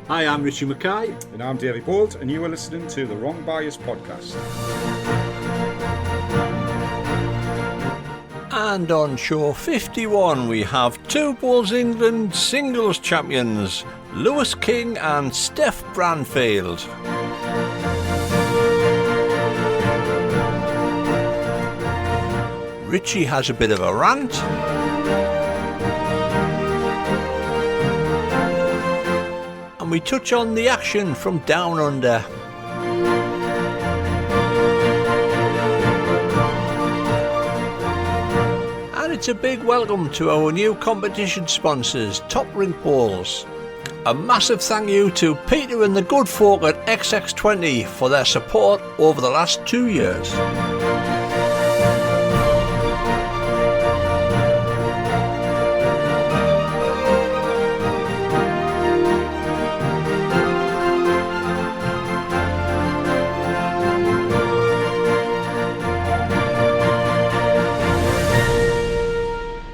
Hi, I'm Richie Mackay. And I'm Davey Bolt, and you are listening to the Wrong Bias podcast. And on show 51 we have two Bowls England singles champions, Lewis King and Stef Branfield. Richie has a bit of a rant. And we touch on the action from down under. And it's a big welcome to our new competition sponsors, Top Rink Bowls. A massive thank you to Peter and the good folk at XX20 for their support over the last 2 years.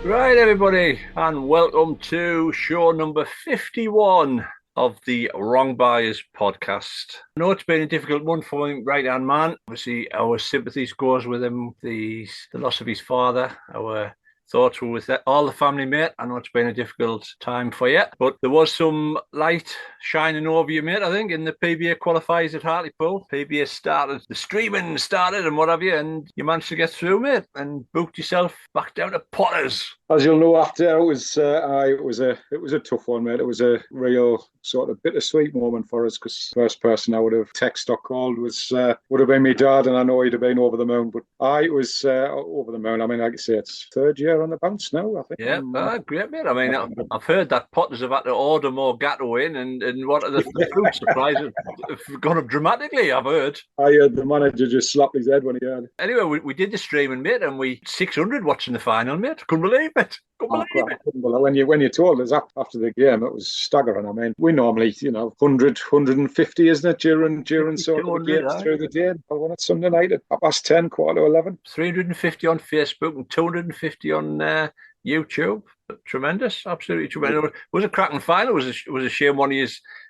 Right, everybody, and welcome to show number 51 of the Wrong Bias podcast. I know it's been a difficult month for my right-hand man. Obviously, our sympathies goes with him, the loss of his father. Our thoughts were with all the family, mate. I know it's been a difficult time for you, but there was some light shining over you, mate, I think, in the PBA qualifiers at Hartlepool. PBA started, the streaming started and what have you, and you managed to get through, mate, and booked yourself back down to Potters. As you'll know, after it was a tough one, mate. It was a real sort of bittersweet moment for us because the first person I would have texted or called would have been my dad, and I know he'd have been over the moon. But I was over the moon. I mean, like I say, it's third year on the bounce now, I think. Yeah, great, mate. I mean, I've heard that Potters have had to order more gatto in, and what are the food supplies have gone up dramatically, I've heard. I heard the manager just slapped his head when he heard it. Anyway, we did the streaming, mate, and we 600 watching the final, mate. Couldn't believe it. When you told us after the game, it was staggering. I mean, we normally, 100, 150, isn't it, during sort of the games through the day. But when it's Sunday night at 10:30, 11. 350 on Facebook and 250 on YouTube. Tremendous, absolutely tremendous. It was a cracking final. It was a shame one of you.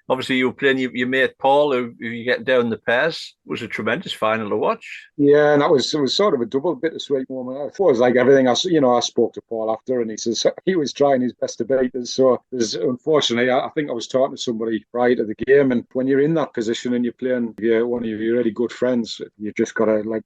Obviously, you were playing your mate Paul, who you getting down the pairs. It was a tremendous final to watch. Yeah, and it was sort of a double bittersweet moment. I thought it was like everything. I spoke to Paul after, and he says he was trying his best to beat us. So unfortunately, I think I was talking to somebody prior to the game, and when you're in that position and you're playing one of your really good friends, you've just got to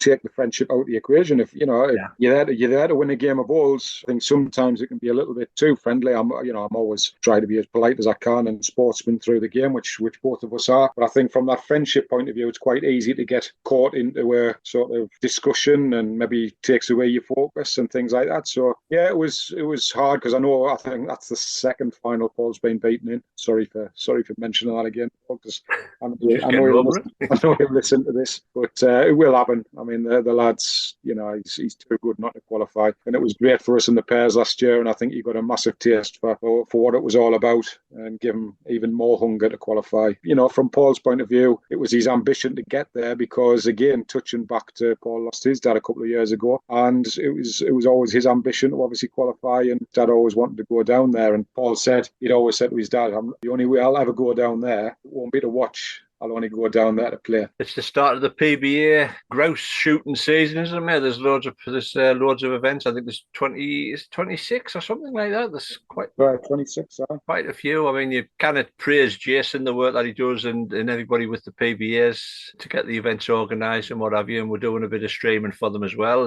take the friendship out of the equation. If you're there to win a game of bowls, I think sometimes it can be a little bit too friendly. I'm always trying to be as polite as I can and sportsman through the game, which both of us are. But I think from that friendship point of view, it's quite easy to get caught into a sort of discussion and maybe takes away your focus and things like that. So yeah, it was hard because I think that's the second final Paul's been beaten in. Sorry for mentioning that again, because I know he'll listen to this, but it will happen. I mean, the lads, he's too good not to qualify, and it was great for us in the pairs last year, and I think he got a massive taste for what it was all about and give him even more hunger to qualify. From Paul's point of view, it was his ambition to get there because, again, touching back to Paul lost his dad a couple of years ago, and it was always his ambition to obviously qualify, and dad always wanted to go down there. And Paul he'd always said to his dad, the only way I'll ever go down there won't be to watch. I'll only go down there to play. It's the start of the PBA grouse shooting season, isn't it? There's loads of events. I think there's 26 or something like that. There's quite 26. Quite a few. I mean, you kind of praise Jason, the work that he does, and everybody with the PBAs to get the events organised and what have you. And we're doing a bit of streaming for them as well.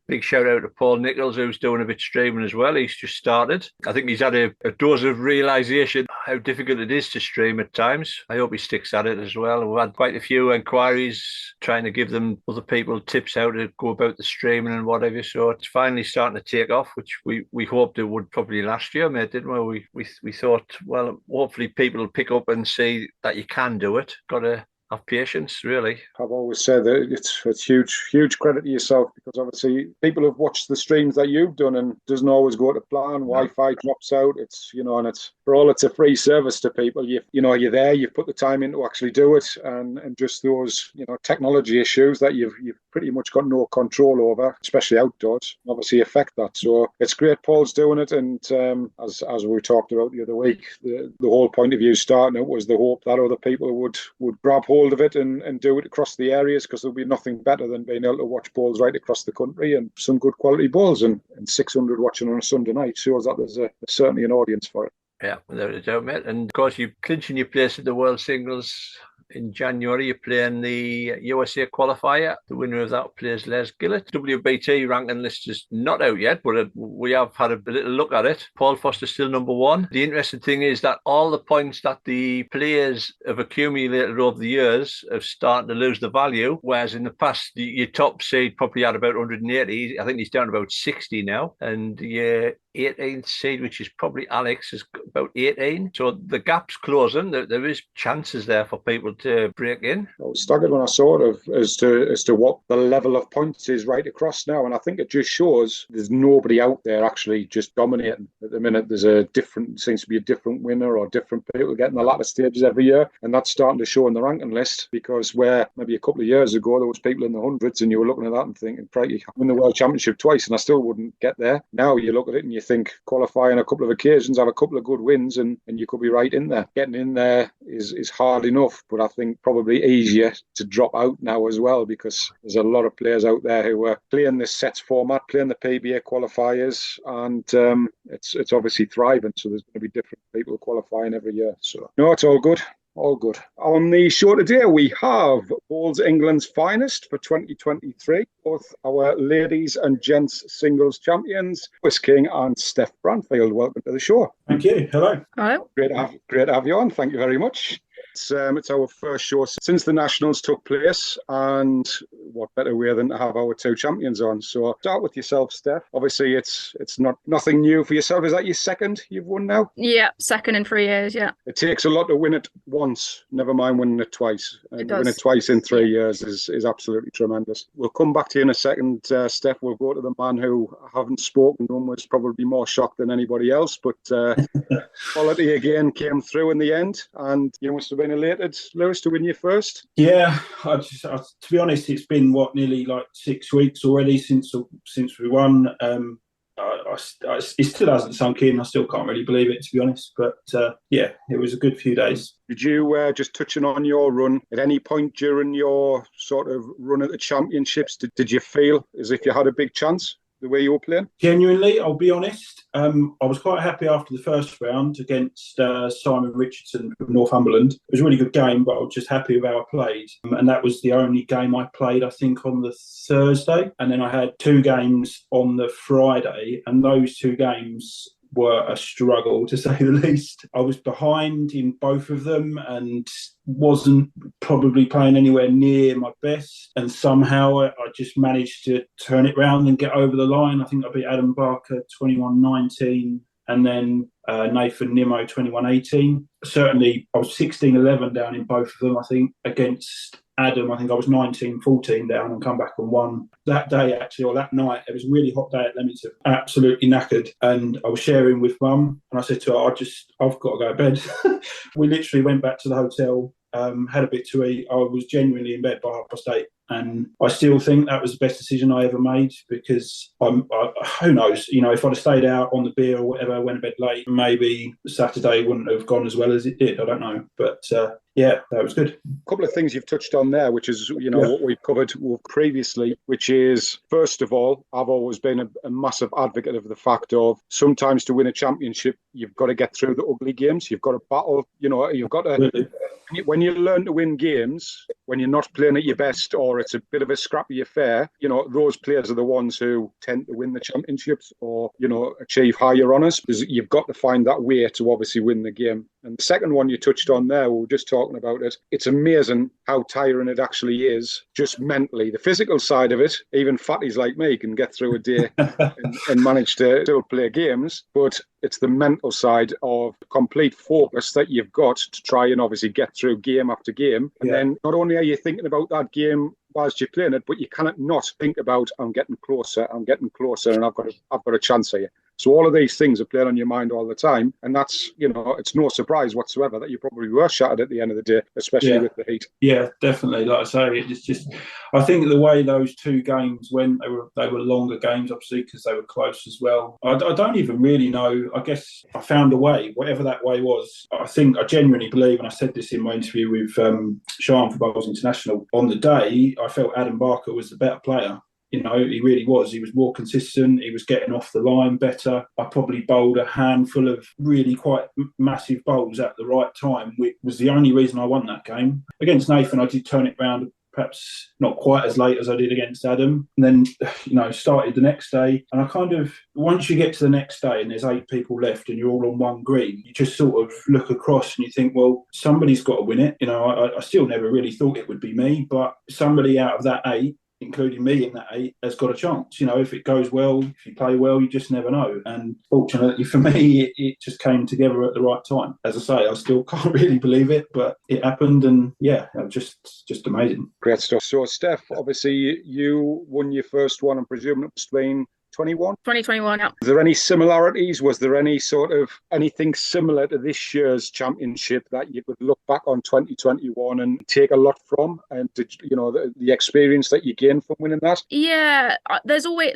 Big shout out to Paul Nichols, who's doing a bit of streaming as well. He's just started. I think he's had a dose of realisation how difficult it is to stream at times. I hope he sticks at it as well. We've had quite a few inquiries trying to give them other people tips how to go about the streaming and whatever. So it's finally starting to take off, which we hoped it would probably last year, mate, didn't we? We thought, well, hopefully people will pick up and see that you can do it. Got to have patience, really. I've always said that it's huge credit to yourself, because obviously people have watched the streams that you've done and it doesn't always go to plan. Wi-Fi drops out. It's and it's for all it's a free service to people. You're there. You've put the time in to actually do it, and just those technology issues that you've pretty much got no control over, especially outdoors, obviously affect that. So it's great Paul's doing it. And as we talked about the other week, the whole point of you starting it was the hope that other people would grab hold of it and do it across the areas, because there'll be nothing better than being able to watch bowls right across the country, and some good quality bowls, and 600 watching on a Sunday night shows that there's certainly an audience for it. Yeah, without a doubt, mate. And of course, you're clinching your place at the World Singles in January. You're playing the USA qualifier. The winner of that plays Les Gillett. WBT ranking list is not out yet, but we have had a little look at it. Paul Foster's still number one. The interesting thing is that all the points that the players have accumulated over the years have started to lose the value, whereas in the past, your top seed probably had about 180. I think he's down to about 60 now. And your 18th seed, which is probably Alex, is about 18. So the gap's closing. There is chances there for people to break in. I was staggered when I saw it as to what the level of points is right across now, and I think it just shows there's nobody out there actually just dominating at the minute. Seems to be a different winner or different people getting the latter stages every year, and that's starting to show in the ranking list, because where maybe a couple of years ago there was people in the hundreds and you were looking at that and thinking, "Crikey, I win the World Championship twice and I still wouldn't get there." Now you look at it and you think, qualify on a couple of occasions, have a couple of good wins, and you could be right in there. Getting in there is hard enough, but I think probably easier to drop out now as well, because there's a lot of players out there who are playing this sets format, playing the PBA qualifiers, and it's obviously thriving. So there's going to be different people qualifying every year. So no, it's all good. All good. On the show today, we have Bowls England's finest for 2023, both our ladies and gents singles champions, Chris King and Stef Branfield. Welcome to the show. Thank you. Hello. Hello. Great to have you on. Thank you very much. It's our first show since the Nationals took place, and what better way than to have our two champions on. So start with yourself, Steph. Obviously, it's nothing new for yourself. Is that your second you've won now? Yeah, second in 3 years, yeah. It takes a lot to win it once, never mind winning it twice. And does. Winning it twice in 3 years is absolutely tremendous. We'll come back to you in a second, Steph. We'll go to the man who I haven't spoken to, was probably more shocked than anybody else, but quality again came through in the end, and you must have been elated, Lewis, to win your first. Yeah, to be honest, it's been nearly like 6 weeks already since we won. It still hasn't sunk in. I still can't really believe it, to be honest. But yeah, it was a good few days. Did you, just touching on your run, at any point during your sort of run at the championships, did you feel as if you had a big chance the way you were playing? Genuinely, I'll be honest. I was quite happy after the first round against Simon Richardson from Northumberland. It was a really good game, but I was just happy with how I played. And that was the only game I played, I think, on the Thursday. And then I had 2 games on the Friday, and those 2 games were a struggle, to say the least. I was behind in both of them and wasn't probably playing anywhere near my best. And somehow I just managed to turn it round and get over the line. I think I beat Adam Barker 21-19 and then Nathan Nimmo 21-18. Certainly, I was 16-11 down in both of them, I think. Against Adam, I think I was 19-14 down and come back and won. That day, actually, or that night, it was a really hot day at Leamington, absolutely knackered. And I was sharing with Mum, and I said to her, I've got to go to bed. We literally went back to the hotel, had a bit to eat. I was genuinely in bed by 8:30. And I still think that was the best decision I ever made, because who knows, if I'd have stayed out on the beer or whatever, went to bed late, maybe Saturday wouldn't have gone as well as it did. I don't know. But yeah, that was good. A couple of things you've touched on there, which is, what we've covered previously, which is, first of all, I've always been a massive advocate of the fact of sometimes to win a championship, you've got to get through the ugly games. You've got to battle, you've got to... Really? When you learn to win games, when you're not playing at your best or it's a bit of a scrappy affair, those players are the ones who tend to win the championships or, achieve higher honours, because you've got to find that way to obviously win the game. And the second one you touched on there, we were just talking about it. It's amazing how tiring it actually is, just mentally. The physical side of it, even fatties like me can get through a day and manage to still play games. But it's the mental side of complete focus that you've got to try and obviously get through game after game. And then not only are you thinking about that game whilst you're playing it, but you cannot not think about, I'm getting closer, and I've got a chance here. So all of these things are playing on your mind all the time. And that's, it's no surprise whatsoever that you probably were shattered at the end of the day, especially with the heat. Yeah, definitely. Like I say, it's just I think the way those two games went, they were longer games, obviously, because they were close as well. I don't even really know. I guess I found a way, whatever that way was. I think I genuinely believe, and I said this in my interview with Sean for Bowls International, on the day, I felt Adam Barker was the better player. He really was. He was more consistent. He was getting off the line better. I probably bowled a handful of really quite massive bowls at the right time, which was the only reason I won that game. Against Nathan, I did turn it round, perhaps not quite as late as I did against Adam. And then, started the next day. And I once you get to the next day and there's 8 people left and you're all on one green, you just sort of look across and you think, well, somebody's got to win it. I still never really thought it would be me, but somebody out of that 8, including me in that 8, has got a chance. If it goes well, if you play well, you just never know. And fortunately for me, it just came together at the right time. As I say, I still can't really believe it, but it happened, and just amazing. Great stuff. So, Stef, obviously you won your first one, I'm presuming it was 2021, yeah. Is there any similarities? Was there any sort of anything similar to this year's championship that you could look back on 2021 and take a lot from? And did the experience that you gained from winning that? Yeah, there's always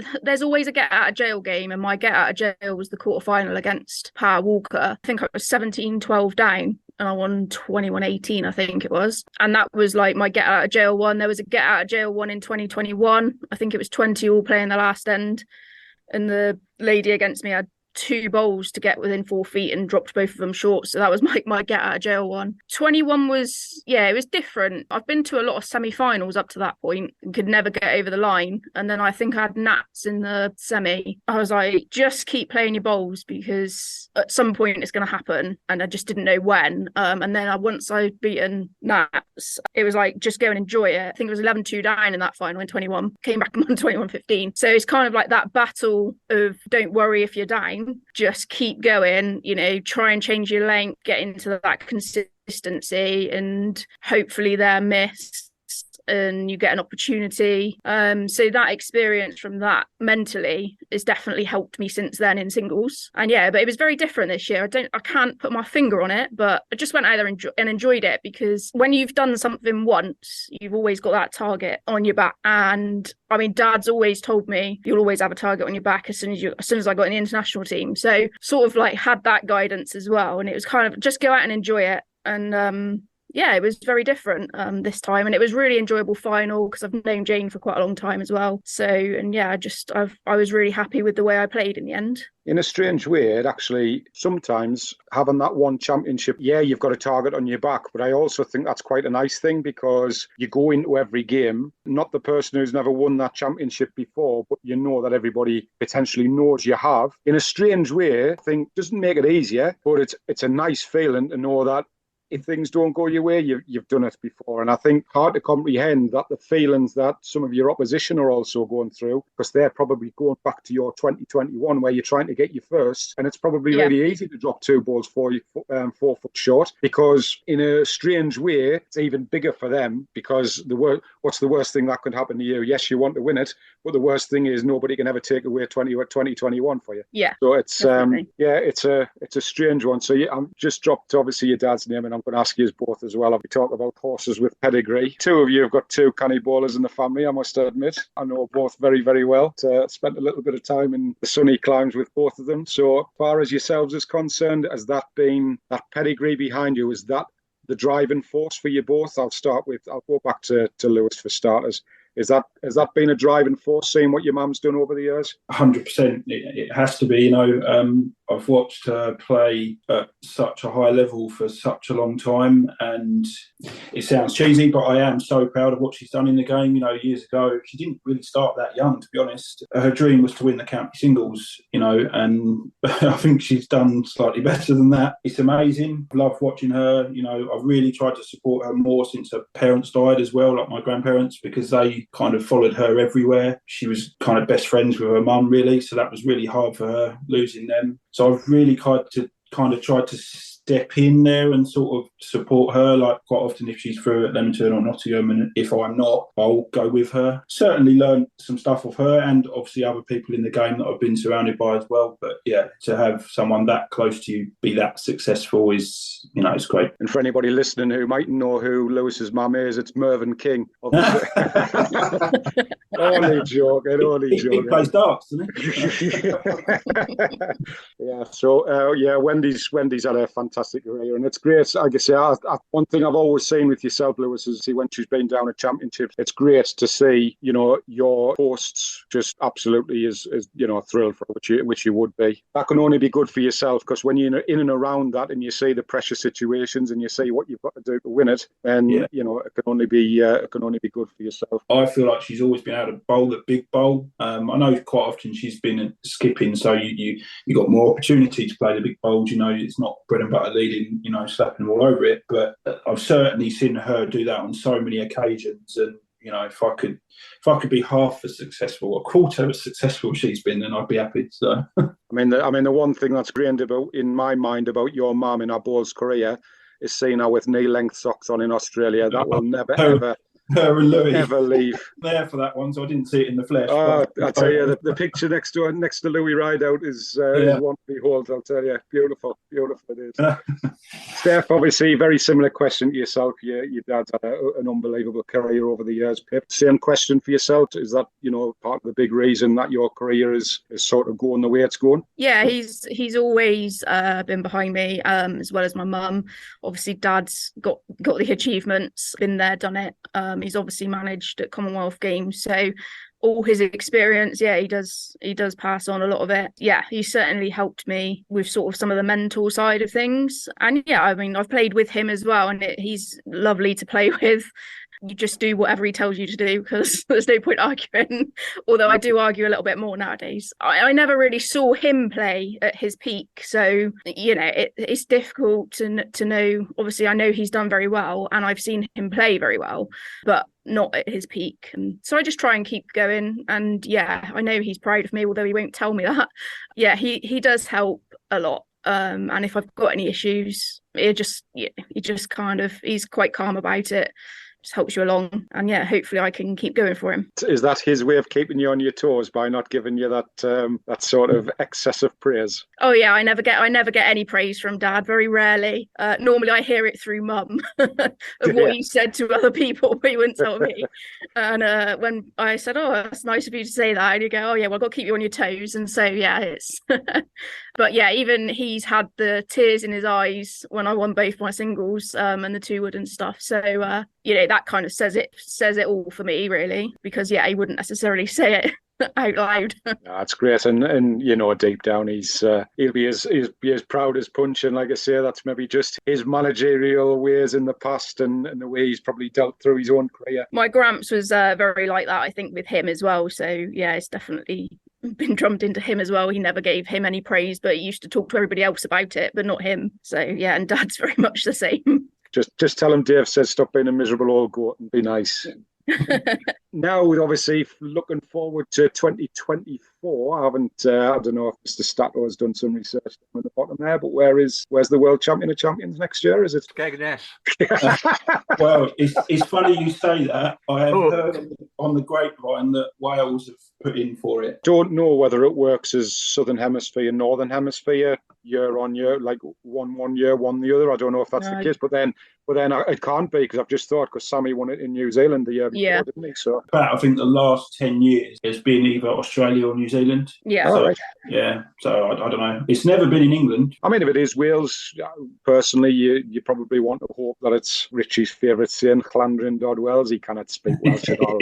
a get out of jail game, and my get out of jail was the quarterfinal against Power Walker. I think I was 17-12 down. And I won 21-18, I think it was. And that was like my get out of jail one. There was a get out of jail one in 2021. I think it was 20 all playing the last end. And the lady against me had 2 bowls to get within 4 feet and dropped both of them short. So that was my get out of jail one. 21 was, it was different. I've been to a lot of semi-finals up to that point and could never get over the line. And then I think I had Nats in the semi. I was like, just keep playing your bowls because at some point it's going to happen. And I just didn't know when. And then once I'd beaten Nats, it was like, just go and enjoy it. I think it was 11-2 down in that final in 21. Came back and won 21-15. So it's kind of like that battle of don't worry if you're down. Just keep going, try and change your length, get into that consistency, and hopefully they're missed and you get an opportunity. So that experience from that mentally has definitely helped me since then in singles. And but it was very different this year. I can't put my finger on it, but I just went out there and enjoyed it, because when you've done something once, you've always got that target on your back. And I mean, Dad's always told me you'll always have a target on your back as soon as I got in the international team. So sort of like had that guidance as well. And it was kind of just go out and enjoy it. And it was very different this time, and it was really enjoyable final because I've known Jane for quite a long time as well. So, and I was really happy with the way I played in the end. In a strange way, it actually sometimes having that one championship, you've got a target on your back, but I also think that's quite a nice thing because you go into every game, not the person who's never won that championship before, but you know that everybody potentially knows you have. In a strange way, I think doesn't make it easier, but it's a nice feeling to know that if things don't go your way, you've done it before. And I think hard to comprehend that the feelings that some of your opposition are also going through, because they're probably going back to your 2021 where you're trying to get your first. And it's probably really easy to drop 2 balls 4 foot short, because in a strange way, it's even bigger for them, because what's the worst thing that could happen to you? Yes, you want to win it, but the worst thing is nobody can ever take away 2021 for you. Yeah. So it's it's a strange one. So I'm just dropped obviously your dad's name, and I'm going to ask you both as well. We talk about horses with pedigree. 2 of you have got 2 canny bowlers in the family, I must admit. I know both very, very well. Spent a little bit of time in the sunny climes with both of them. So as far as yourselves is concerned, has that been that pedigree behind you? Is that the driving force for you both? I'll go back to Lewis for starters. Has that been a driving force, seeing what your mum's done over the years? 100%. It has to be. I've watched her play at such a high level for such a long time, and it sounds cheesy, but I am so proud of what she's done in the game. Years ago, she didn't really start that young, to be honest. Her dream was to win the county singles, and I think she's done slightly better than that. It's amazing. I love watching her. I've really tried to support her more since her parents died as well, like my grandparents, because they kind of followed her everywhere. She was kind of best friends with her mum, really, so that was really hard for her losing them. So I've really tried to step in there and sort of support her. Like quite often if she's through at Leamington or Nottingham, and if I'm not, I'll go with her. Certainly learned some stuff of her and obviously other people in the game that I've been surrounded by as well. But yeah, to have someone that close to you be that successful is, it's great. And for anybody listening who might know who Lewis's mum is, it's Mervyn King. Only joking. He plays darts, doesn't he? Yeah. So Wendy's had a fantastic career, and it's great. I guess one thing I've always seen with yourself, Lewis, is when she's been down at championships, it's great to see your posts just absolutely is thrilled for which you would be. That can only be good for yourself, because when you're in and around that and you see the pressure situations and you see what you've got to do to win it, then it can only be good for yourself. I feel like she's always been able to bowl the big bowl. I know quite often she's been skipping, so you got more opportunity to play the big bowls. It's not bread and butter leading, slapping them all over it. But I've certainly seen her do that on so many occasions, and if I could be half as successful, a quarter as successful she's been, then I'd be happy. So, I mean, the one thing that's grained in my mind about your mum in her bowls career is seeing her with knee-length socks on in Australia. That will never ever. Her and Louis never leave. There for that one, so I didn't see it in the flesh. I tell you, the picture next to Louis Rideout is one to behold. I'll tell you, beautiful it is. Stef, obviously, very similar question to yourself. Your dad's had an unbelievable career over the years. Pip, same question for yourself. Is that part of the big reason that your career is sort of going the way it's going? Yeah, he's always been behind me, as well as my mum. Obviously, Dad's got the achievements, been there, done it. He's obviously managed at Commonwealth Games, so all his experience, he does pass on a lot of it. Yeah, he certainly helped me with sort of some of the mental side of things. And yeah, I mean, I've played with him as well, and he's lovely to play with. You just do whatever he tells you to do, because there's no point arguing. Although I do argue a little bit more nowadays. I never really saw him play at his peak, so it's difficult to know. Obviously, I know he's done very well, and I've seen him play very well, but not at his peak. And so I just try and keep going. And yeah, I know he's proud of me, although he won't tell me that. Yeah, he does help a lot. And if I've got any issues, he's quite calm about it. Just helps you along, and yeah, hopefully I can keep going for him. Is that his way of keeping you on your toes, by not giving you that sort of excessive praise? Oh yeah, I never get any praise from Dad, very rarely. Normally I hear it through Mum of what he said to other people, but he wouldn't tell me. And when I said, "Oh, that's nice of you to say that," and you go, "Oh yeah, well, I've got to keep you on your toes." And so yeah, it's but yeah, even he's had the tears in his eyes when I won both my singles and the 2 wood and stuff. So that kind of says it all for me, really, because he wouldn't necessarily say it out loud. That's great, and deep down he'll be as proud as punch, and like I say, that's maybe just his managerial ways in the past and the way he's probably dealt through his own career. My Gramps was very like that, I think, with him as well. So yeah, it's definitely been drummed into him as well. He never gave him any praise, but he used to talk to everybody else about it, but not him. So yeah, and Dad's very much the same. Just tell him Dave says stop being a miserable old goat and be nice. Now, we're obviously looking forward to 2024. I don't know if Mr. Stato has done some research on the bottom there, but where's the world champion of champions next year? Is it Skegness? Well, it's funny you say that. I have heard on the grapevine that Wales have put in for it. Don't know whether it works as Southern Hemisphere and Northern Hemisphere year on year, like one year, one the other. I don't know if that's the case, but then it can't be, because I've just thought, because Sammy won it in New Zealand the year before, didn't he? So I think the last 10 years it's been either Australia or New Zealand. Yeah. So, right. Yeah. So I don't know. It's never been in England. I mean, if it is Wales, personally, you probably want to hope that it's Richie's favourite saying, Llandrin Dod Wells. He cannot speak Welsh at all.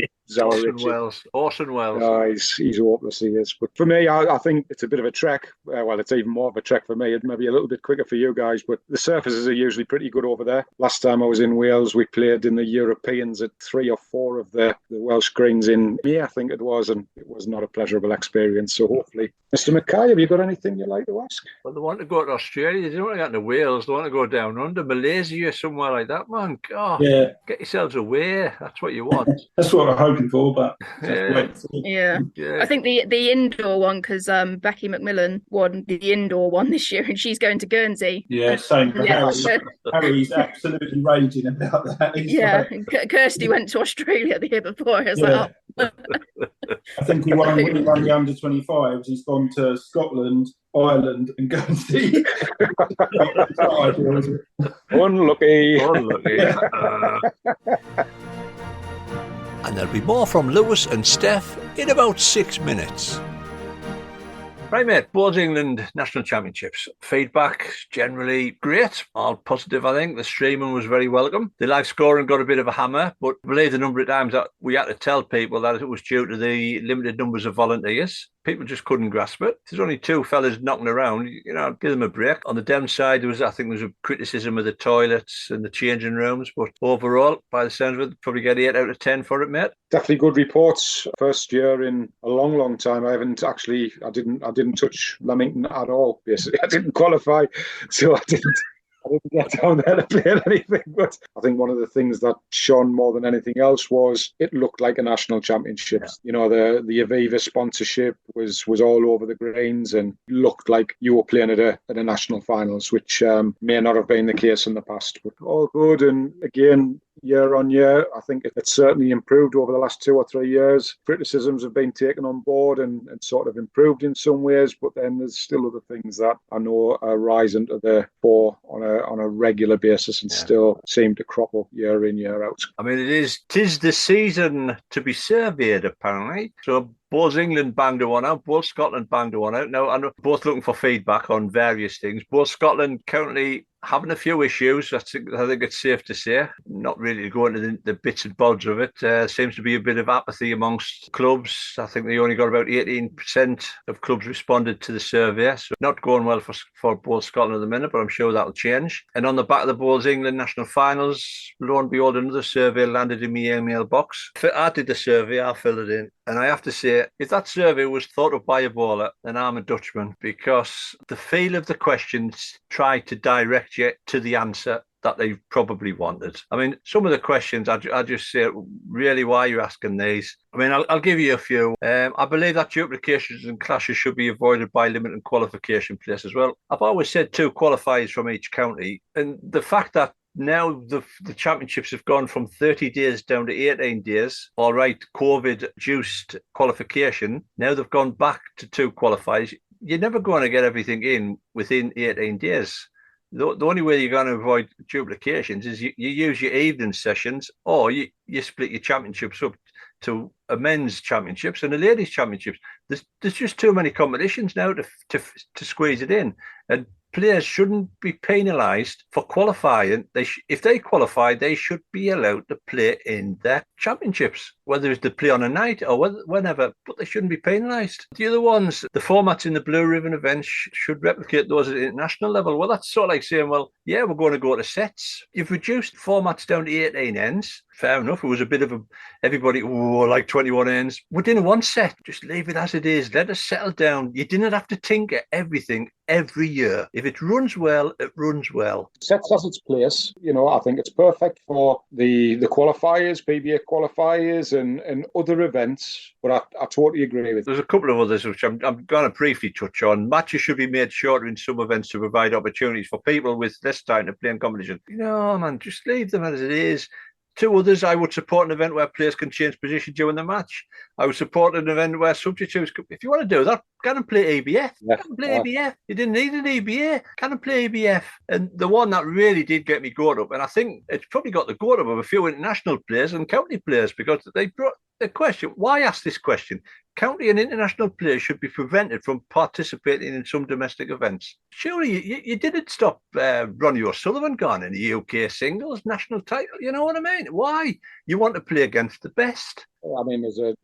Orson Wells. He's hopeless, he is. But for me, I think it's a bit of a trek. Well, it's even more of a trek for me. It may be a little bit quicker for you guys, but the surfaces are usually pretty good over there. Last time I was in Wales, we played in the Europeans at 3 or 4 of the Welsh greens in May, I think it was, and it was not a pleasurable experience. experience. So hopefully, Mr. Mackay, have you got anything you'd like to ask? Well, they want to go to Australia. They don't want to go to Wales. They want to go down under Malaysia, somewhere like that, man. God, Yeah, get yourselves away. That's what you want. that's what we're hoping for, but Yeah. Yeah. Yeah. I think the indoor one, because Becky McMillan won the indoor one this year, and she's going to Guernsey. Yeah, same for Yeah. Harry. Harry's absolutely raging about that. He's Yeah, like, Kirsty went to Australia the year before. I was like, oh. I think when he won the under-25s, he's gone to Scotland, Ireland, and Guernsey. Unlucky. Unlucky. And there'll be more from Lewis and Stef in about 6 minutes. Right, mate, Bowls England National Championships. Feedback, generally great, all positive, I think. The streaming was very welcome. The live scoring got a bit of a hammer, but I believe the number of times that we had to tell people that it was due to the limited numbers of volunteers. People just couldn't grasp it. There's only 2 fellas knocking around, give them a break. On the downside, there was a criticism of the toilets and the changing rooms, but overall, by the sounds of it, probably get 8 out of 10 for it, mate. Definitely good reports. First year in a long, long time. I didn't touch Leamington at all. Basically, I didn't qualify, so I didn't get down there to play anything. But I think one of the things that shone more than anything else was it looked like a national championship. Yeah. The Aviva sponsorship was all over the greens and looked like you were playing at a national finals, which may not have been the case in the past. But all good, and again, year on year, I think it's certainly improved over the last 2 or 3 years. Criticisms have been taken on board and sort of improved in some ways, but then there's still other things that I know are rising to the fore on a regular basis and still seem to crop up year in, year out. I mean, tis the season to be surveyed, apparently. So Bowls England banged one out, Bowls Scotland banged one out. Now, I'm both looking for feedback on various things. Bowls Scotland currently having a few issues, I think it's safe to say. Not really to go into the bits and bobs of it. Seems to be a bit of apathy amongst clubs. I think they only got about 18% of clubs responded to the survey. So not going well for Bowls Scotland at the minute, but I'm sure that'll change. And on the back of the Bowls England national finals, lo and behold, another survey landed in my email box. I did the survey, I filled it in. And I have to say, if that survey was thought up by a bowler, then I'm a Dutchman, because the feel of the questions try to direct you to the answer that they probably wanted. I mean, some of the questions, I just say, really, why are you asking these? I mean, I'll give you a few. I believe that duplications and clashes should be avoided by limiting qualification place as well. I've always said 2 qualifiers from each county, and the fact that now the championships have gone from 30 days down to 18 days. All right, COVID-reduced qualification. Now they've gone back to 2 qualifiers. You're never going to get everything in within 18 days. The only way you're going to avoid duplications is you use your evening sessions, or you split your championships up to a men's championships and a ladies' championships. There's just too many competitions now to squeeze it in. And players shouldn't be penalised for qualifying. If they qualify, they should be allowed to play in their championships, whether it's to play on a night or whenever, but they shouldn't be penalised. The other ones, the formats in the Blue Ribbon events should replicate those at international level. Well, that's sort of like saying, well, yeah, we're going to go to sets. You've reduced formats down to 18 ends. Fair enough. It was a bit of everybody, like 21 ends. We didn't want set. Just leave it as it is. Let us settle down. You didn't have to tinker everything every year. If it runs well, it runs well. Sets has its place. I think it's perfect for the qualifiers, PBA qualifiers and other events. But I totally agree with you. There's a couple of others which I'm going to briefly touch on. Matches should be made shorter in some events to provide opportunities for people with less time to play in competition. Man, just leave them as it is. 2 others, I would support an event where players can change position during the match. I would support an event where substitutes, if you want to do that, go and play ABF. Yeah. Go and play ABF. You didn't need an ABA. Go and play ABF. And the one that really did get me goat up, and I think it's probably got the goat up of a few international players and county players, because they brought the question. Why ask this question? County and international players should be prevented from participating in some domestic events. Surely you didn't stop Ronnie O'Sullivan going in the UK singles national title. You know what I mean? Why? You want to play against the best. I mean, there's a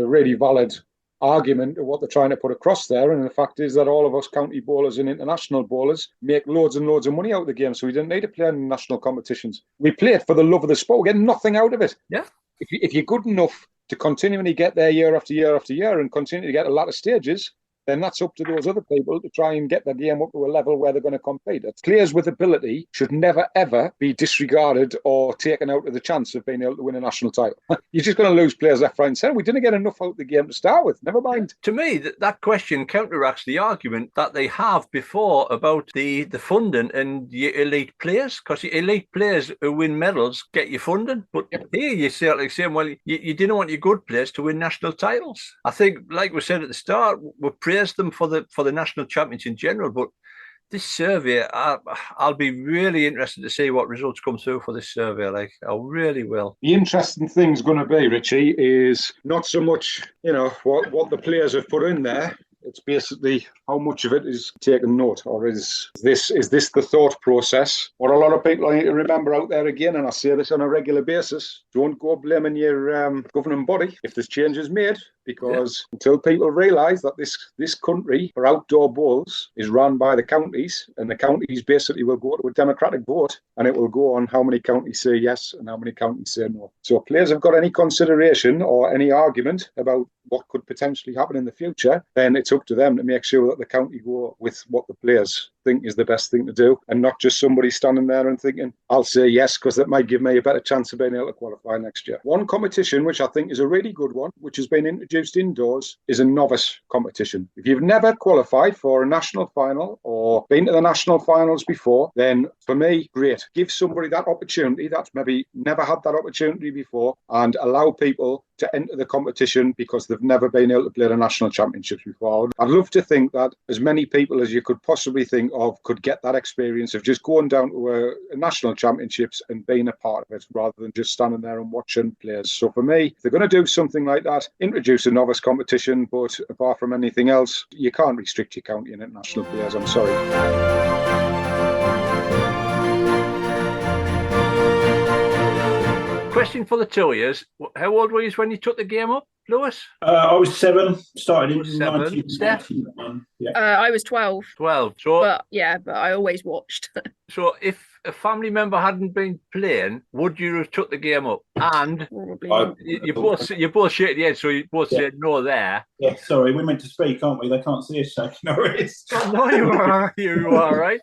really valid argument of what they're trying to put across there, and the fact is that all of us county bowlers and international bowlers make loads and loads of money out of the game, so we didn't need to play in national competitions. We play it for the love of the sport. We get nothing out of it. Yeah. If you're good enough to continually get there year after year after year and continue to get a lot of stages, then that's up to those other people to try and get the game up to a level where they're going to compete. Players with ability should never, ever be disregarded or taken out of the chance of being able to win a national title. You're just going to lose players left, right and centre. We didn't get enough out of the game to start with. Never mind. To me, that question counteracts the argument that they have before about the funding and your elite players, because your elite players who win medals get your funding. But here you're certainly saying, well, you didn't want your good players to win national titles. I think, like we said at the start, we're praised them for the national champions in general, but this survey, I'll be really interested to see what results come through for this survey. Like, I really will. The interesting thing's going to be, Richie, is not so much, what the players have put in there. It's basically how much of it is taken note, or is this the thought process? What a lot of people need to remember out there again, and I say this on a regular basis, don't go blaming your governing body if there's changes made, because until people realise that this country for outdoor bowls is run by the counties, and the counties basically will go to a democratic vote, and it will go on how many counties say yes and how many counties say no. So if players have got any consideration or any argument about what could potentially happen in the future, then it's up to them to make sure that the county go with what the players think is the best thing to do, and not just somebody standing there and thinking, I'll say yes because that might give me a better chance of being able to qualify next year. One competition which I think is a really good one, which has been introduced indoors, is a novice competition. If you've never qualified for a national final or been to the national finals before, then for me, great. Give somebody that opportunity that's maybe never had that opportunity before, and allow people to enter the competition because they've never been able to play the national championships before. I'd love to think that as many people as you could possibly think of could get that experience of just going down to a national championships and being a part of it, rather than just standing there and watching players. So for me, if they're going to do something like that, introduce a novice competition, but apart from anything else, you can't restrict your county and international players. I'm sorry. Question for the two of you: how old were you when you took the game up, Lewis? I was 7. Started in 1991. Yeah. I was 12. 12. So, but I always watched. So if a family member hadn't been playing, would you have took the game up? And you both shaking your head, so you both said no there. Yeah, sorry, we're meant to speak, aren't we? They can't see us shaking our heads. Oh, no, you are right.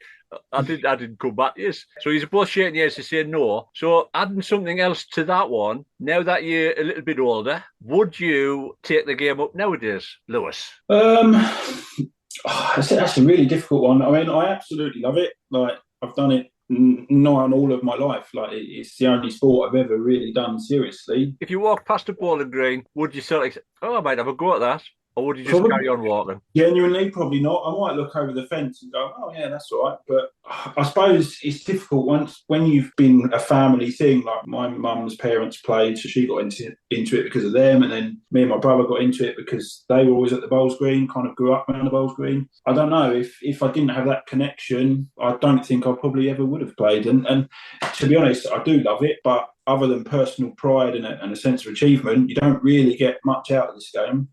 I didn't come back to this. So you're both shaking your heads to say no. So adding something else to that one, now that you're a little bit older, would you take the game up nowadays, Lewis? That's a really difficult one. I mean, I absolutely love it. Like, I've done it nigh on all of my life. Like, it's the only sport I've ever really done seriously. If you walk past a bowling green, would you sort of say, I might have a go at that? Or would you just carry on walking? Genuinely, probably not. I might look over the fence and go, oh, yeah, that's all right. But I suppose it's difficult when you've been a family thing. Like, my mum's parents played, so she got into it because of them. And then me and my brother got into it because they were always at the bowls green, kind of grew up around the bowls green. I don't know. If I didn't have that connection, I don't think I probably ever would have played. And to be honest, I do love it. But other than personal pride and a sense of achievement, you don't really get much out of this game.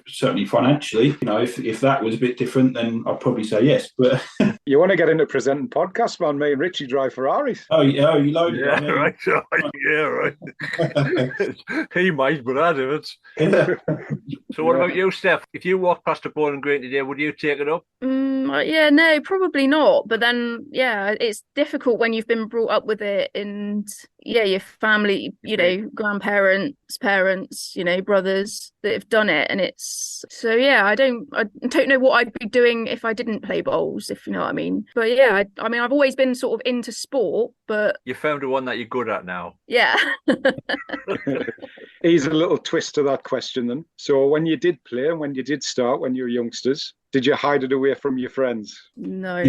Certainly financially. If that was a bit different, then I'd probably say yes. But you want to get into presenting podcasts, man? Me and Richie drive Ferraris. Oh, yeah, you loaded. Yeah, right. Yeah, right. He might, but I don't. So what about you, Stef? If you walk past a bowling green today, would you take it up? Yeah, no, probably not. But then, it's difficult when you've been brought up with it, and your family, grandparents, parents, brothers that have done it, and it's so. I don't know what I'd be doing if I didn't play bowls, if you know what I mean. But I've always been sort of into sport, but you found the one that you're good at now. Yeah. Here's a little twist to that question then. So when you did play and when you did start, when you were youngsters, did you hide it away from your friends? No.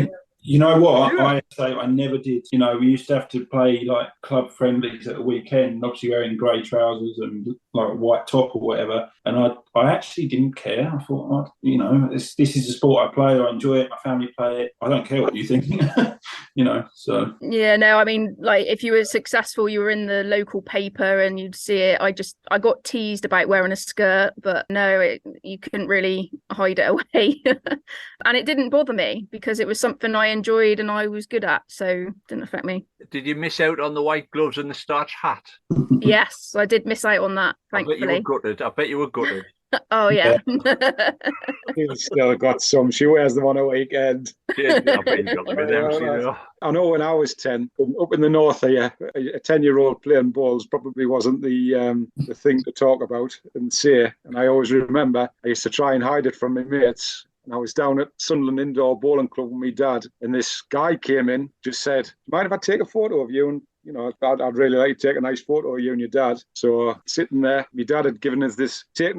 You know what? I say I never did. We used to have to play like club friendlies at the weekend, obviously wearing grey trousers and like a white top or whatever. And I actually didn't care. I thought, this is a sport I play. I enjoy it. My family play it. I don't care what you think. So. Yeah, no, I mean, like, if you were successful, you were in the local paper and you'd see it. I got teased about wearing a skirt, but no, you couldn't really hide it away. And it didn't bother me because it was something I enjoyed and I was good at, so it didn't affect me. Did you miss out on the white gloves and the starch hat? Yes, I did miss out on that, thankfully. I bet you were gutted. Oh, yeah. She's still got some. She wears them on a weekend. Yeah, I bet you got them in them, you know. I know when I was 10, up in the north here, a 10-year-old playing balls probably wasn't the thing to talk about and say. And I always remember I used to try and hide it from my mates. And I was down at Sunderland Indoor Bowling Club with my dad, and this guy came in, just said, mind if I take a photo of you? And you know, I'd really like to take a nice photo of you and your dad. So sitting there, my dad had taken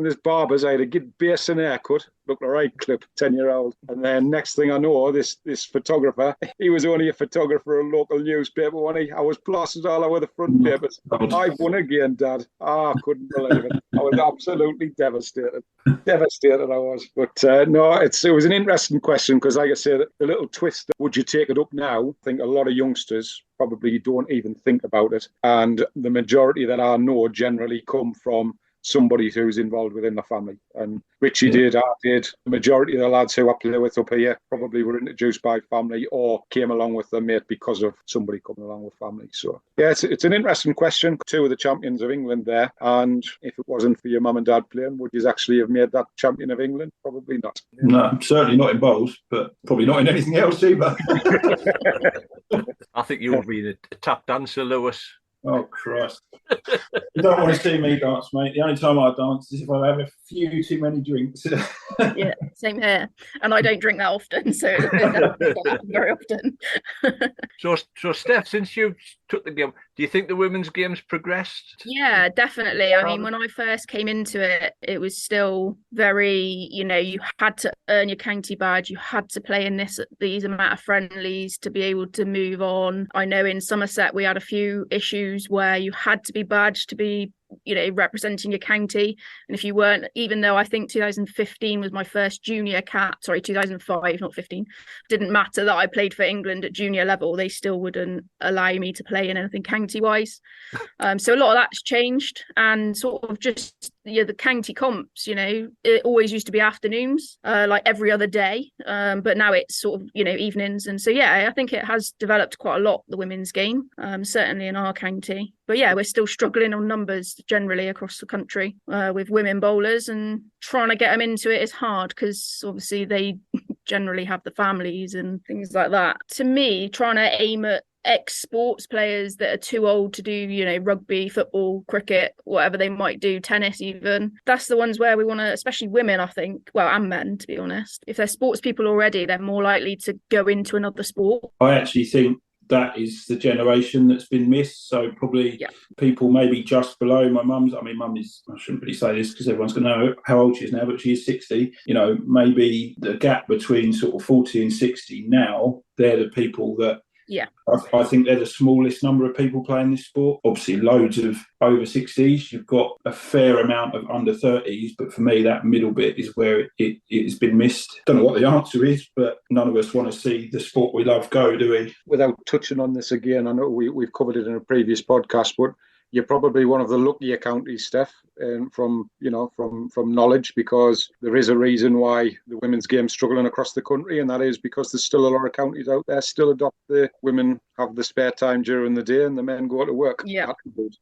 this barber's. I had a good basin haircut, looked a right clip, 10-year-old. And then next thing I know, this photographer, he was only a photographer of a local newspaper, wasn't he? I was plastered all over the front papers. I won again, Dad. I couldn't believe it. I was absolutely devastated. Devastated I was. But no, it was an interesting question because, like I said, the little twist, would you take it up now? I think a lot of youngsters probably don't even think about it. And the majority that I know generally come from somebody who's involved within the family. And Richie did, I did. The majority of the lads who I play with up here probably were introduced by family or came along with their mate because of somebody coming along with family. So, yeah, it's an interesting question. 2 of the champions of England there. And if it wasn't for your mum and dad playing, would you actually have made that champion of England? Probably not. No, certainly not in bowls, but probably not in anything else either. I think you would be a tap dancer, Lewis. Oh, Christ. You don't want to see me dance, mate. The only time I dance is if I have a few too many drinks. Yeah, same here. And I don't drink that often, so it doesn't happen very often. So, Steph, since you took the game, do you think the women's game's progressed? Yeah, definitely. I mean, when I first came into it, it was still very, you had to earn your county badge. You had to play in these amount of friendlies to be able to move on. I know in Somerset, we had a few issues where you had to be badged to be representing your county, and if you weren't, even though I think 2015 was my first junior cap, 2005 not 15, didn't matter that I played for England at junior level, they still wouldn't allow me to play in anything county wise. So a lot of that's changed, and sort of just the county comps, it always used to be afternoons, like every other day, but now it's sort of evenings. And so I think it has developed quite a lot, the women's game, certainly in our county. But we're still struggling on numbers generally across the country with women bowlers, and trying to get them into it is hard because obviously they generally have the families and things like that. To me, trying to aim at ex-sports players that are too old to do, rugby, football, cricket, whatever they might do, tennis even, that's the ones where we want to, especially women, I think, well, and men, to be honest. If they're sports people already, they're more likely to go into another sport. I actually think that is the generation that's been missed. So probably people maybe just below my mum's. I mean, mum is, I shouldn't really say this because everyone's going to know how old she is now, but she is 60. Maybe the gap between sort of 40 and 60 now, they're the people that I think they're the smallest number of people playing this sport. Obviously, loads of over 60s. You've got a fair amount of under 30s, but for me, that middle bit is where it has been missed. Don't know what the answer is, but none of us want to see the sport we love go, do we? Without touching on this again, I know we've covered it in a previous podcast, but you're probably one of the luckier counties, Steph, from knowledge, because there is a reason why the women's game's struggling across the country, and that is because there's still a lot of counties out there still adopt the women have the spare time during the day and the men go to work. Yeah,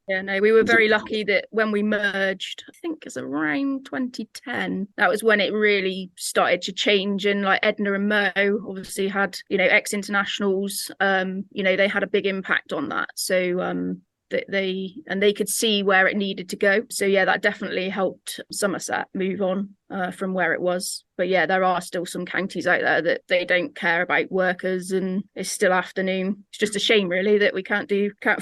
no, we were very lucky that when we merged, I think it's around 2010, that was when it really started to change. And like Edna and Mo obviously had, ex-internationals, they had a big impact on that. So they could see where it needed to go. So that definitely helped Somerset move on from where it was. But there are still some counties out there that they don't care about workers and it's still afternoon. It's just a shame really that we can't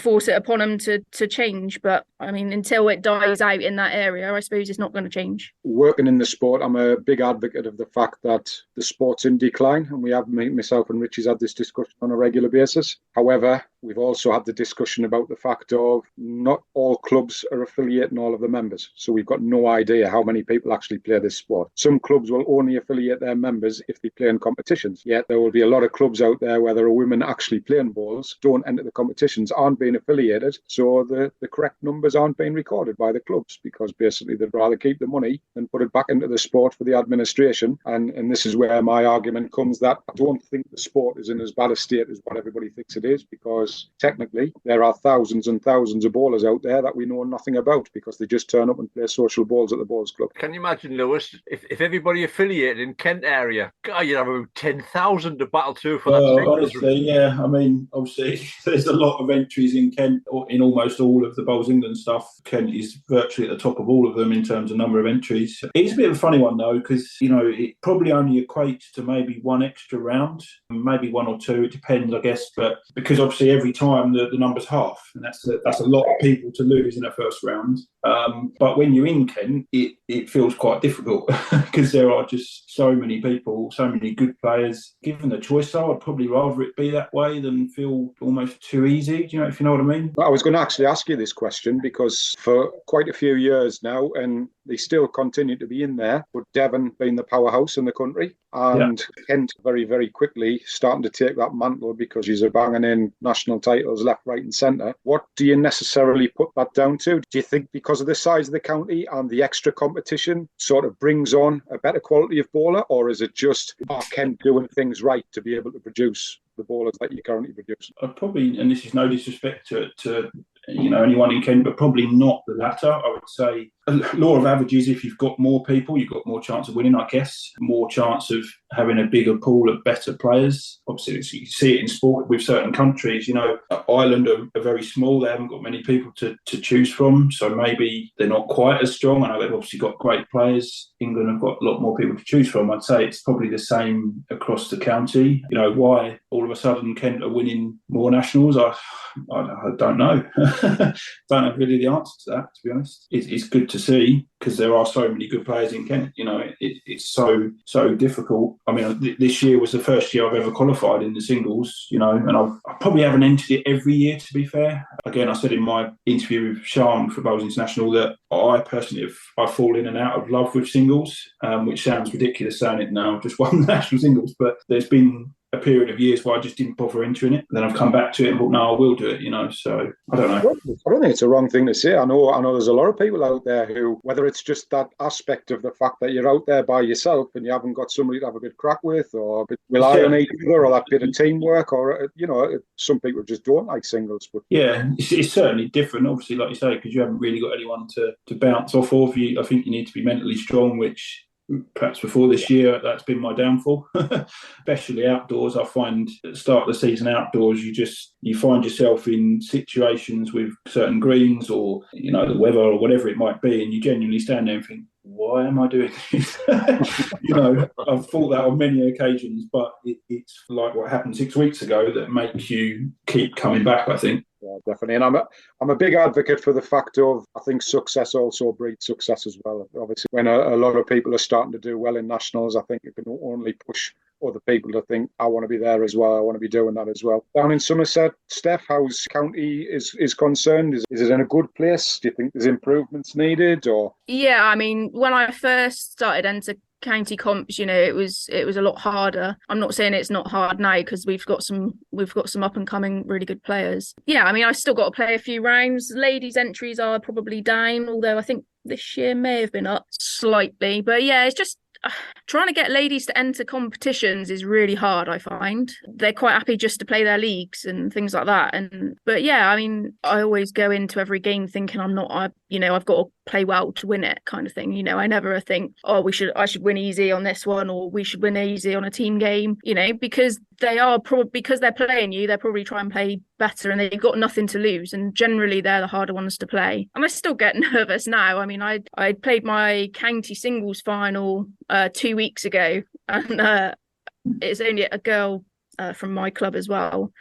force it upon them to change. But I mean, until it dies out in that area, I suppose it's not going to change. Working in the sport, I'm a big advocate of the fact that the sport's in decline, and we have, myself and Richie's had this discussion on a regular basis. However, we've also had the discussion about the fact of not all clubs are affiliating all of the members. So we've got no idea how many people actually play this sport. Some clubs will only affiliate their members if they play in competitions. Yet there will be a lot of clubs out there where there are women actually playing bowls, don't enter the competitions, aren't being affiliated, so the correct numbers aren't being recorded by the clubs, because basically they'd rather keep the money than put it back into the sport for the administration. And this is where my argument comes, that I don't think the sport is in as bad a state as what everybody thinks it is, because technically there are thousands and thousands of bowlers out there that we know nothing about because they just turn up and play social bowls at the bowls club. Can you imagine, Lewis, if everybody affiliated in Kent area, God, you'd have about 10,000 to battle through for that. Honestly, yeah. I mean, obviously, there's a lot of entries in Kent, in almost all of the Bowls England stuff. Kent is virtually at the top of all of them in terms of number of entries. It's a bit of a funny one, though, because, it probably only equates to maybe one extra round, maybe one or two. It depends, I guess. But because obviously every time the number's half, and that's a lot of people to lose in a first round. But when you're in Kent, it feels quite difficult because there are just so many people, so many good players. Given the choice, though, I'd probably rather it be that way than feel almost too easy. Do you know, if you know what I mean? I was going to actually ask you this question because for quite a few years now, and they still continue to be in there, but Devon being the powerhouse in the country, and Kent very, very quickly starting to take that mantle because she's banging in national titles left, right and centre. What do you necessarily put that down to? Do you think because of the size of the county and the extra competition sort of brings on a better quality of bowler, or is it just Kent doing things right to be able to produce the bowlers that you currently produce? I'd probably, and this is no disrespect to anyone in Kent, but probably not the latter. I would say law of averages, if you've got more people, you've got more chance of winning, I guess. More chance of having a bigger pool of better players. Obviously, you see it in sport with certain countries. Ireland are very small. They haven't got many people to choose from. So maybe they're not quite as strong. I know they've obviously got great players. England have got a lot more people to choose from. I'd say it's probably the same across the county. Why all of a sudden Kent are winning more nationals, I don't know. Don't have really the answer to that, to be honest. It's good to see because there are so many good players in Kent. It's so difficult. I mean, this year was the first year I've ever qualified in the singles, and I probably haven't entered it every year, to be fair. Again, I said in my interview with Sharm for Bowls International that I personally I fall in and out of love with singles, which sounds ridiculous saying it now. I've just won the national singles, but there's been a period of years where I just didn't bother entering it. And then I've come back to it and thought, no, I will do it, so I don't know. I don't think it's a wrong thing to say. I know there's a lot of people out there who, whether it's just that aspect of the fact that you're out there by yourself and you haven't got somebody to have a bit crack with or rely on each other, or that bit of teamwork, or, some people just don't like singles. But yeah, it's certainly different, obviously, like you say, because you haven't really got anyone to bounce off of. I think you need to be mentally strong, which perhaps before this year, that's been my downfall. Especially outdoors, I find at the start of the season outdoors, you find yourself in situations with certain greens or, the weather or whatever it might be, and you genuinely stand there and think, why am I doing this? I've thought that on many occasions, but it's like what happened 6 weeks ago that makes you keep coming back, I think. Yeah, definitely. And I'm a big advocate for the fact of, I think success also breeds success as well. Obviously, when a lot of people are starting to do well in nationals, I think it can only push other people to think, I want to be there as well. I want to be doing that as well. Down in Somerset, Steph, how's county is concerned? Is it in a good place? Do you think there's improvements needed? Or yeah, I mean, when I first started into county comps, it was a lot harder. I'm not saying it's not hard now because we've got some up and coming really good players. Yeah, I mean, I still got to play a few rounds. Ladies' entries are probably down, although I think this year may have been up slightly. But yeah, it's just trying to get ladies to enter competitions is really hard, I find. They're quite happy just to play their leagues and things like that. But yeah, I mean, I always go into every game thinking I've got to play well to win it, kind of thing. I never think, I should win easy on this one, or we should win easy on a team game, because because they're playing you, they're probably trying to play better and they've got nothing to lose, and generally they're the harder ones to play. And I still get nervous now. I mean, I played my county singles final 2 weeks ago, and it's only a girl from my club as well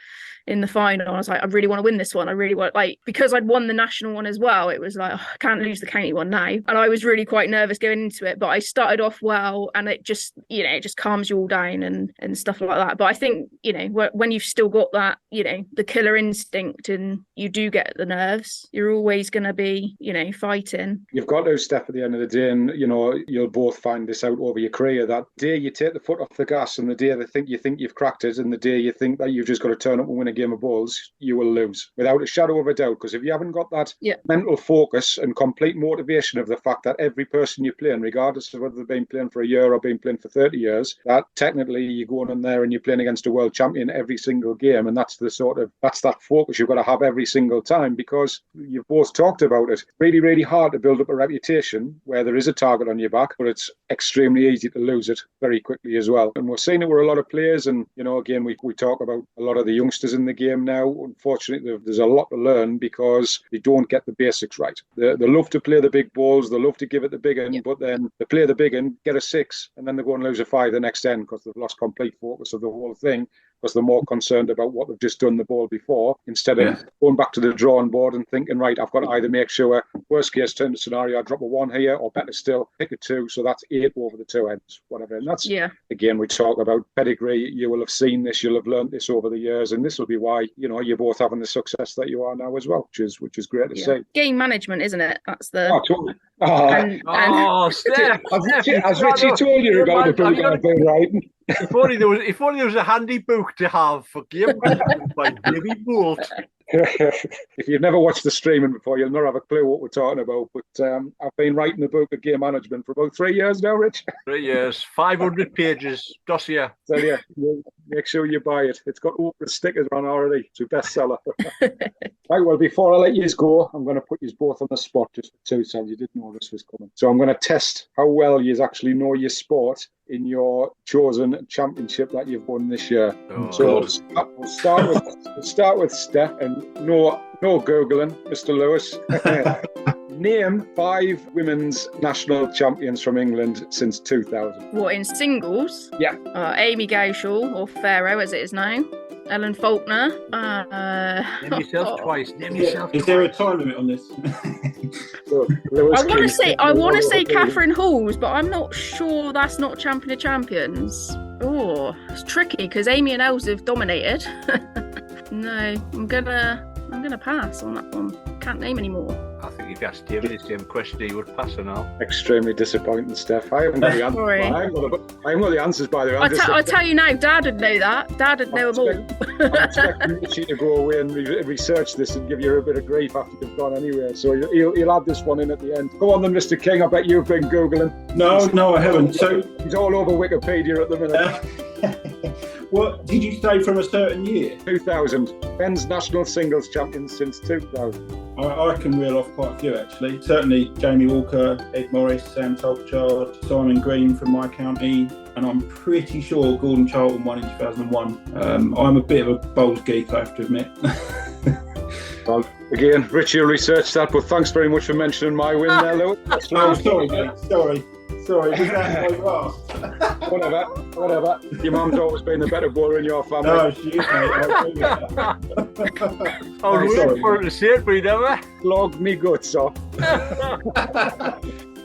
in the final. I was like, I really want to win this one. I really want, like, because I'd won the national one as well, it was like, oh, I can't lose the county one now. And I was really quite nervous going into it, but I started off well, and it just, you know, it just calms you all down and stuff like that. But I think, you know, when you've still got that, you know, the killer instinct and you do get the nerves, you're always going to be, you know, fighting. You've got to step at the end of the day, and, you know, you'll both find this out over your career. That day you take the foot off the gas, and the day you think you've cracked it, and the day you think that you've just got to turn up and win a game of bowls, you will lose without a shadow of a doubt. Because if you haven't got that mental focus and complete motivation of the fact that every person you're playing, regardless of whether they've been playing for a year or been playing for 30 years, that technically you're going in there and you're playing against a world champion every single game, and that's that focus you've got to have every single time, because you've both talked about it. Really, really hard to build up a reputation where there is a target on your back, but it's extremely easy to lose it very quickly as well. And we're seeing it with a lot of players, and, you know, again, we talk about a lot of the youngsters in the game now. Unfortunately, there's a lot to learn because they don't get the basics right. They love to play the big balls, they love to give it the big end, but then they play the big end, get a 6, and then they go and lose a 5 the next end because they've lost complete focus of the whole thing, because they're more concerned about what they've just done the ball before, instead of going back to the drawing board and thinking, right, I've got to either make sure, worst case turn the scenario, I drop a 1 here, or better still, pick a 2, so that's 8 over the 2 ends, whatever. And that's, again, we talk about pedigree. You will have seen this, you'll have learned this over the years, and this will be why, you know, you're both having the success that you are now as well, which is great to see. Game management, isn't it? That's the... Oh, totally. Stef, has Richie told you about the book I've been writing? If only there was a handy book to have for game management by Davy Bolt. If you've never watched the streaming before, you'll not have a clue what we're talking about. But I've been writing a book of game management for about 3 years now, Rich. 3 years, 500 pages, dossier. So yeah, make sure you buy it. It's got Oprah stickers on already. It's a bestseller. Right, well, before I let you go, I'm going to put you both on the spot just for 2 seconds. You didn't know this was coming. So I'm going to test how well you actually know your sport in your chosen championship that you've won this year. We'll start with Stef, and no Googling, Mr. Lewis. Name 5 women's national champions from England since 2000. What, in singles? Yeah. Amy Gauchel, or Pharaoh as it is now. Ellen Faulkner. Name yourself twice. Is there a time limit on this? I want to say Catherine Halls, but I'm not sure that's not Champion of Champions. Oh, it's tricky because Amy and Els have dominated. No, I'm gonna pass on that one. Can't name anymore. I think if you asked David the same question, he would pass or not. Extremely disappointing, Stef. I haven't got the answers. I haven't got the answers, by the way. I'll tell you now, Dad would know that. Dad would know them all. I'm expecting Richie to go away and research this and give you a bit of grief after you've gone anyway. So he'll add this one in at the end. Go on then, Mr. King. I bet you've been Googling. No, I haven't. So he's all over Wikipedia at the minute. What did you say from a certain year? 2000. Men's national singles champions since 2000. I can reel off quite a few actually. Certainly Jamie Walker, Ed Morris, Sam Tolchard, Simon Green from my county, and I'm pretty sure Gordon Charlton won in 2001. I'm a bit of a bowls geek, I have to admit. Well, again, Richie will research that, but thanks very much for mentioning my win there, Lou. Oh, sorry, mate. Sorry, was that my last? Whatever. Your mum's always been the better bowler in your family. No, she is, mate. I was waiting for her to say it, but you never. Flog me guts off.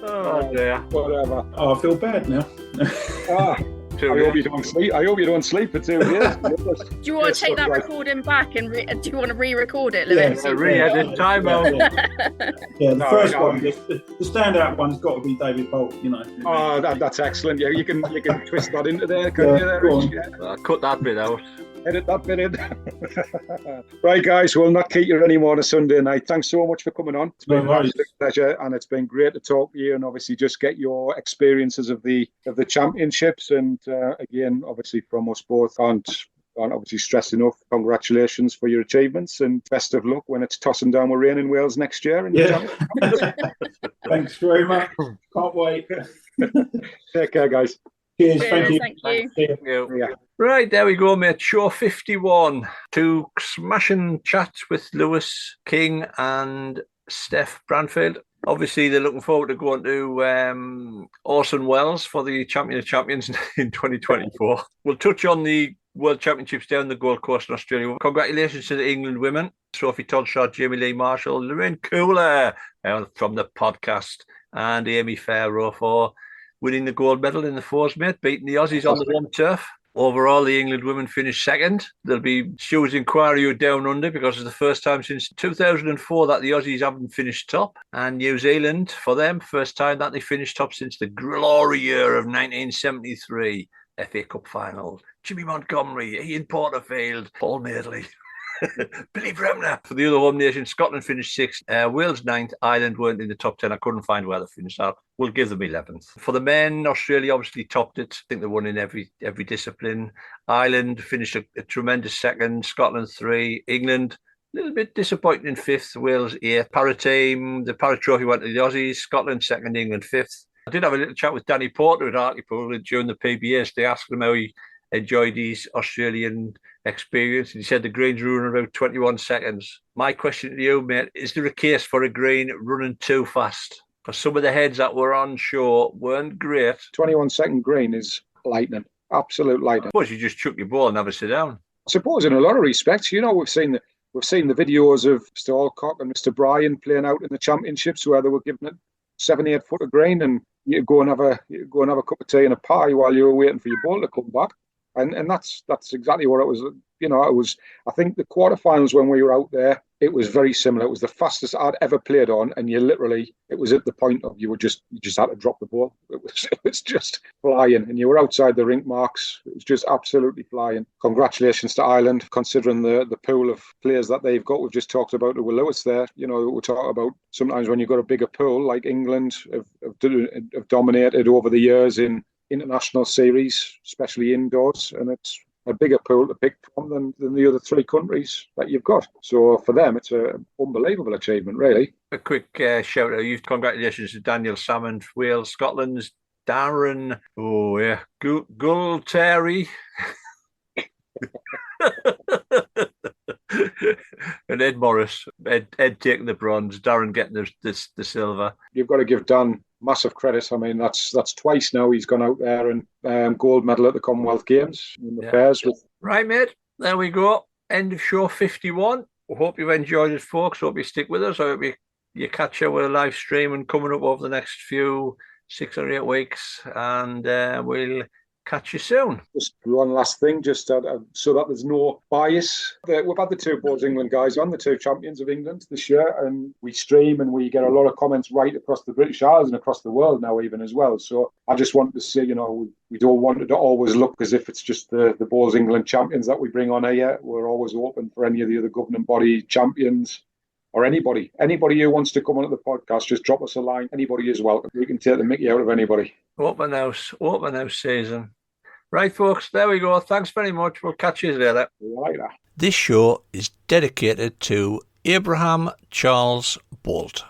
Oh, dear. Whatever. Oh, I feel bad now. I hope you don't sleep. I hope you don't sleep for 2 years. Do you want to take that recording back and do you want to re-record it, Lewis? Yeah, re-edit time out. Yeah, the first one, the standout one's got to be David Bolt. You know. Oh, that's excellent. Yeah, you can twist that into there. Couldn't you? I'll cut that bit out. Edit that bit in. Right, guys, we'll not keep you anymore on a Sunday night. Thanks so much for coming on. It's been an absolute pleasure, and it's been great to talk to you and obviously just get your experiences of the championships. And again, obviously from us both, can't obviously stress enough, congratulations for your achievements and best of luck when it's tossing down with rain in Wales next year. Thanks very much. Can't wait. Take care, guys. Cheers. Thank you. Thank you. Yeah. Right, there we go, mate. Show 51. 2 smashing chats with Lewis King and Stef Branfield. Obviously, they're looking forward to going to Orson Wells for the Champion of Champions in 2024. We'll touch on the World Championships down the Gold Coast in Australia. Congratulations to the England women, Sophie Todshaw, Jamie Lee Marshall, Lorraine Cooler from the podcast, and Amy Farrow for winning the gold medal in the fours, mate, beating the Aussies on the home turf. Overall, the England women finished second. There'll be Stuart's inquiry down under because it's the first time since 2004 that the Aussies haven't finished top. And New Zealand, for them, first time that they finished top since the glory year of 1973. FA Cup final. Jimmy Montgomery, Ian Porterfield, Paul Madeley. Billy Bremner. For the other home nation, Scotland finished sixth, Wales ninth, Ireland weren't in the top 10. I couldn't find where they finished out. We'll give them 11th. For the men, Australia obviously topped it. I think they won in every discipline. Ireland finished a tremendous second, Scotland 3, England a little bit disappointing in 5th, Wales 8th. Para team, the Para Trophy went to the Aussies, Scotland 2nd, England 5th. I did have a little chat with Danny Porter at Hartlepool during the PBS. They asked him how he enjoyed his Australian experience, and he said the greens were running about 21 seconds. My question to you, mate, is there a case for a green running too fast? Because some of the heads that were on shore weren't great. 21-second green is lightning, absolute lightning. I suppose you just chuck your ball and have a sit down. I suppose in a lot of respects, you know, we've seen the videos of Mr. Alcock and Mr. Bryan playing out in the championships where they were giving it 7-8 foot of green, and you go and have a cup of tea and a pie while you were waiting for your ball to come back. And that's exactly what it was. You know, I think the quarterfinals when we were out there, it was very similar. It was the fastest I'd ever played on, and it was at the point of you just had to drop the ball. It was just flying, and you were outside the rink marks. It was just absolutely flying. Congratulations to Ireland, considering the pool of players that they've got. We've just talked about Will Lewis there. You know, we're talking about sometimes when you've got a bigger pool, like England have dominated over the years in international series, especially indoors, and it's a bigger pool to pick from than the other 3 countries that you've got. So for them, it's an unbelievable achievement, really. A quick shout out. Congratulations to Daniel Salmon, Wales, Scotland's Darren. Oh yeah, Gualtieri. And Ed Morris, Ed taking the bronze, Darren getting the silver. You've got to give Dan massive credit. I mean, that's twice now he's gone out there and gold medal at the Commonwealth Games in the pairs. Right, mate. There we go. End of show 51. We hope you've enjoyed it, folks. Hope you stick with us. I hope you catch our live stream and coming up over the next few 6 or 8 weeks, and we'll catch you soon. Just one last thing, just so that there's no bias. We've had the 2 Boards England guys on, the 2 champions of England this year, and we stream and we get a lot of comments right across the British Isles and across the world now even as well. So I just wanted to say, you know, we don't want it to always look as if it's just the Boards England champions that we bring on here. We're always open for any of the other governing body champions or anybody who wants to come onto the podcast. Just drop us a line. Anybody is welcome. We can take the mickey out of anybody. Open house season. Right, folks, there we go. Thanks very much. We'll catch you later. Later. This show is dedicated to Abraham Charles Bolt.